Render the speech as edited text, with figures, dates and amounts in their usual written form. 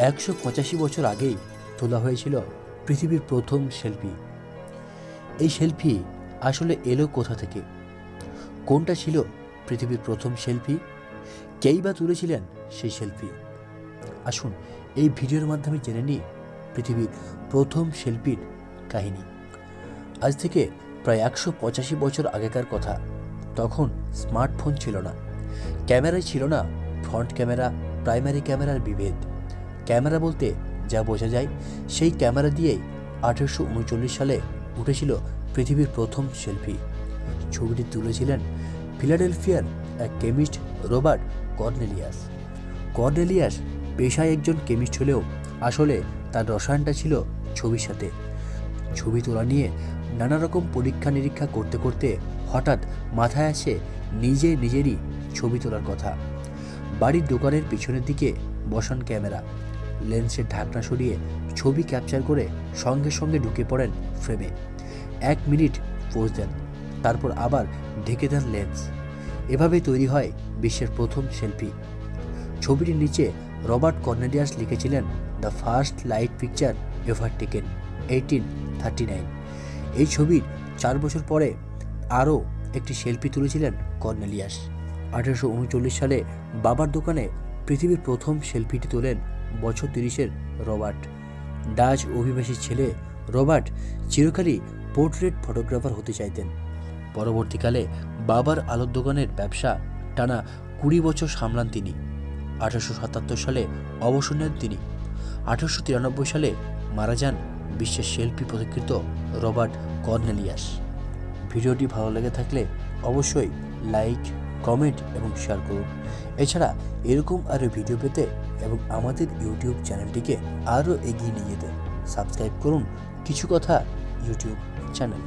185 বছর আগেই তোলা হয়েছিল পৃথিবীর প্রথম সেলফি। এই সেলফি আসলে এলো কোথা থেকে? কোনটা ছিল পৃথিবীর প্রথম সেলফি? কেই বা তুলেছিলেন সেই সেলফি? আসুন এই ভিডিওর মাধ্যমে জেনে নিই পৃথিবীর প্রথম সেলফির কাহিনী। আজ থেকে প্রায় 185 বছর আগেকার কথা। তখন স্মার্টফোন ছিল না, ক্যামেরাই ছিল না, ফ্রন্ট ক্যামেরা প্রাইমারি ক্যামেরার বিভেদ। ক্যামেরা বলতে যা বোঝা যায় সেই ক্যামেরা দিয়েই 1839 সালে উঠেছিল পৃথিবীর প্রথম সেলফি। ছবিটি তুলেছিলেন ফিলাডেলফিয়ার এক কেমিস্ট রবার্ট কর্নেলিয়াস। কর্নেলিয়াস পেশায় একজন কেমিস্ট হলেও আসলে তার রসায়নটা ছিল ছবির সাথে। ছবি তোলা নিয়ে নানা রকম পরীক্ষা নিরীক্ষা করতে করতে হঠাৎ মাথায় আসে নিজেরই ছবি তোলার কথা। বাড়ির দোকানের পিছনের দিকে বসান ক্যামেরা, লেন্সের ঢাকনা সরিয়ে ছবি ক্যাপচার করে সঙ্গে সঙ্গে ঢুকে পড়েন ফ্রেমে। 1 মিনিট পোজ দেন, তারপর আবার ঢেকে দেন লেন্স। এভাবেই তৈরি হয় বিশ্বের প্রথম সেলফি। ছবিটির নিচে রবার্ট কর্নেলিয়াস লিখেছিলেন, the first light picture ever taken 1839। এই ছবির 4 বছর পরে আরও একটি সেলফি তুলেছিলেন কর্নেলিয়াস। 1839 সালে বাবার দোকানে পৃথিবীর প্রথম সেলফিটি তোলেন বছর 30-এর রবার্ট। ডাচ অভিবাসী ছেলে রবার্ট চিরকালই পোর্ট্রেট ফটোগ্রাফার হতে চাইতেন। পরবর্তীকালে বাবার আলোর দোকানের ব্যবসা টানা 20 বছর সামলান তিনি। 1877 সালে অবসর নেন তিনি। 1893 সালে মারা যান বিশ্বের সেলফি পথিকৃৎ রবার্ট কর্নেলিয়াস। ভিডিওটি ভালো লেগে থাকলে অবশ্যই লাইক, কমেন্ট এবং শেয়ার করুন। এছাড়া এরকম আরও ভিডিও পেতে এবং আমাদের ইউটিউব চ্যানেলটিকে আরও এগিয়ে নিয়ে যেতে সাবস্ক্রাইব করুন কিছু কথা ইউটিউব চ্যানেল।